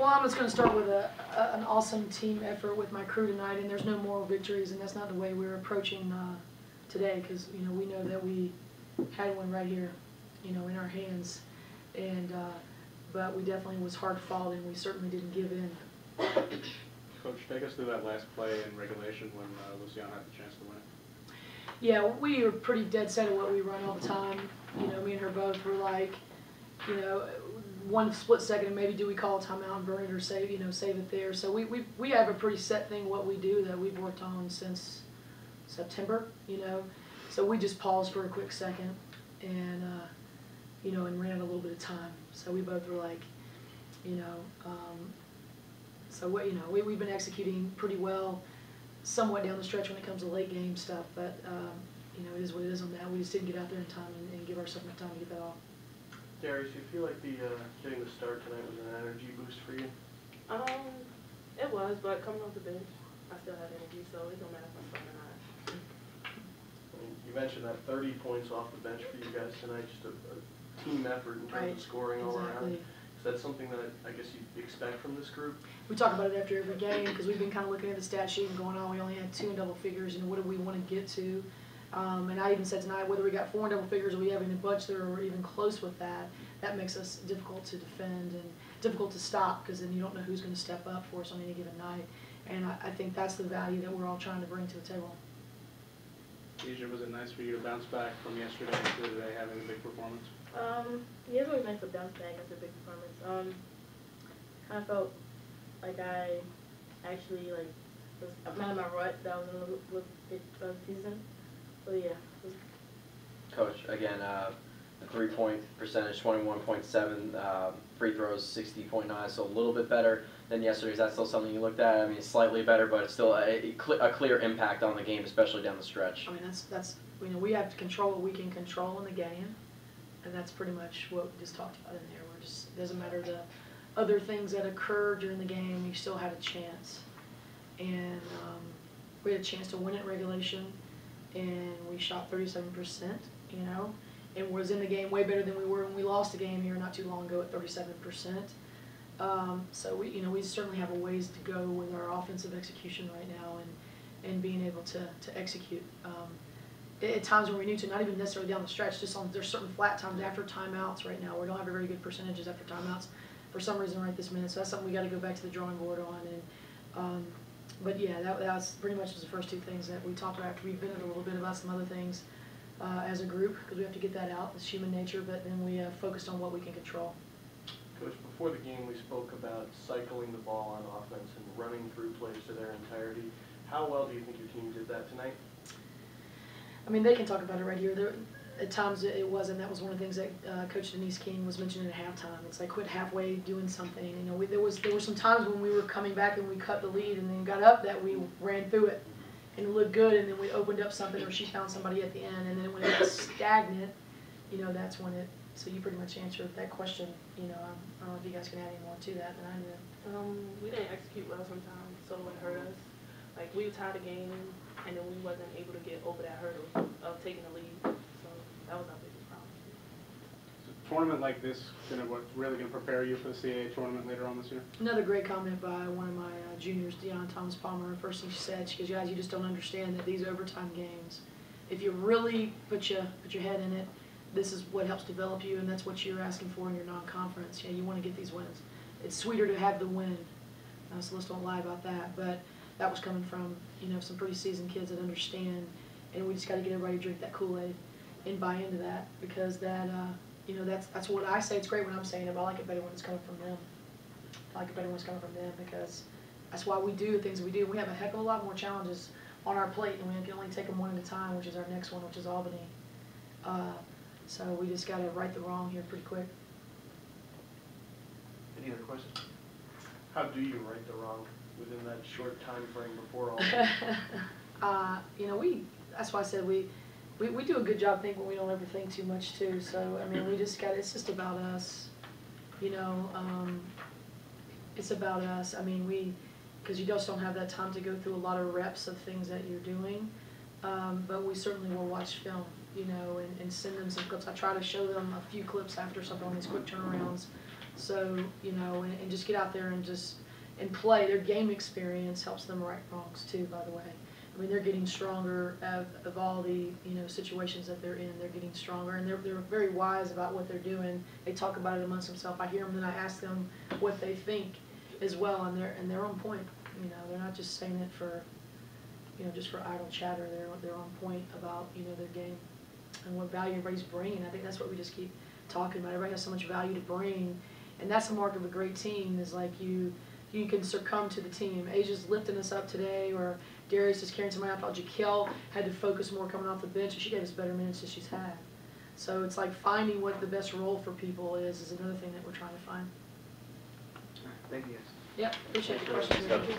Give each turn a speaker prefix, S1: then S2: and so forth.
S1: Well, I'm just going to start with an awesome team effort with my crew tonight, and there's no moral victories, and that's not the way we're approaching today, because we know that we had one right here, in our hands, and but we definitely was hard fought, and we certainly didn't give in.
S2: Coach, take us through that last play in regulation when Luciano had the chance to win it.
S1: Yeah, we are pretty dead set of what we run all the time. Me and her both were like, one split second, and maybe do we call a timeout and burn it or save it there. So we have a pretty set thing what we do that we've worked on since September. So we just paused for a quick second and and ran a little bit of time. So we both were like, so we've been executing pretty well, somewhat down the stretch when it comes to late game stuff. But it is what it is on that. We just didn't get out there in time and give ourselves enough time to get that off.
S3: Darius, do you feel like getting the start tonight was an energy boost for you?
S4: It was, but coming off the bench, I still had energy, so it don't matter if I'm starting or not.
S3: I mean, you mentioned that 30 points off the bench for you guys tonight, just a team effort in terms of scoring all around. Is that something that I guess you expect from this group?
S1: We talk about it after every game because we've been kind of looking at the stat sheet and going, we only had 2 in double figures, and what do we want to get to? And I even said tonight, whether we got 4 in double figures or we have a bunch that are even close with that, that makes us difficult to defend and difficult to stop because then you don't know who's going to step up for us on any given night. And I think that's the value that we're all trying to bring to the table.
S2: Asia, was it nice for you to bounce back from yesterday to today having a big performance?
S4: Yeah, it's always nice to bounce back after a big performance. Kind of felt like I actually was out of my rut that I was in the season. So yeah.
S5: Coach, again, the 3-point percentage, 21.7, free throws, 60.9, so a little bit better than yesterday. Is that still something you looked at? I mean, slightly better, but it's still a clear impact on the game, especially down the stretch.
S1: I mean, that's we have to control what we can control in the game, and that's pretty much what we just talked about in there. It doesn't matter the other things that occurred during the game, you still had a chance, and we had a chance to win it regulation. And we shot 37%, and was in the game way better than we were when we lost the game here not too long ago at 37%. So we certainly have a ways to go with our offensive execution right now and being able to execute. At times when we need to, not even necessarily down the stretch, there's certain flat times after timeouts right now. We don't have very good percentages after timeouts for some reason right this minute. So that's something we got to go back to the drawing board on. But yeah, that was pretty much the first 2 things that we talked about after we've been a little bit about some other things as a group because we have to get that out. It's human nature, but then we focused on what we can control.
S3: Coach, before the game we spoke about cycling the ball on offense and running through plays to their entirety. How well do you think your team did that tonight?
S1: I mean, they can talk about it right here. At times it wasn't. That was one of the things that Coach Denise King was mentioning at halftime. It's like quit halfway doing something. There were some times when we were coming back and we cut the lead and then got up that we ran through it and it looked good, and then we opened up something or she found somebody at the end, and then when it was stagnant, that's when it. So you pretty much answered that question. I don't know if you guys can add any more to that than I did.
S4: We didn't execute well sometimes, so it hurt us. Like we were tied the game, and then we wasn't able to get over that hurdle of taking the lead. That was our biggest problem.
S2: Is a tournament like this really going to prepare you for the CAA tournament later on this year?
S1: Another great comment by one of my juniors, Deanna Thomas Palmer. First thing she said, she goes, "Guys, you just don't understand that these overtime games, if you really put your head in it, this is what helps develop you, and that's what you're asking for in your non-conference. You want to get these wins. It's sweeter to have the win. So let's don't lie about that. But that was coming from some pretty seasoned kids that understand, and we just got to get everybody to drink that Kool-Aid and buy into that because that that's what I say. It's great when I'm saying it, but I like it better when it's coming from them. I like it better when it's coming from them because that's why we do the things we do. We have a heck of a lot more challenges on our plate, and we can only take them one at a time, which is our next one, which is Albany. So we just got to right the wrong here pretty quick.
S3: Any other questions? How do you right the wrong within that short time frame before all?
S1: That's why I said we do a good job thinking when we don't ever think too much too. So I mean, it's just about us. It's about us. I mean, because you just don't have that time to go through a lot of reps of things that you're doing. But we certainly will watch film, and send them some clips. I try to show them a few clips after something on these quick turnarounds So, you know, and just get out there and play. Their game experience helps them right wrongs too, by the way. I mean, they're getting stronger of all the, you know, situations that they're in. They're getting stronger, and they're very wise about what they're doing. They talk about it amongst themselves. I hear them, and I ask them what they think as well, and they're on point. You know, they're not just saying it for, you know, just for idle chatter. They're on point about, you know, their game and what value everybody's bringing. I think that's what we just keep talking about. Everybody has so much value to bring, and that's the mark of a great team. Is like you can succumb to the team. Asia's lifting us up today, or Darius is carrying somebody. I thought Jaquel had to focus more coming off the bench, and she gave us better minutes than she's had. So it's like finding what the best role for people is another thing that we're trying to find.
S6: Thank you guys.
S1: Yeah, appreciate the
S3: Sure.
S1: questions.
S5: Thanks, Coach.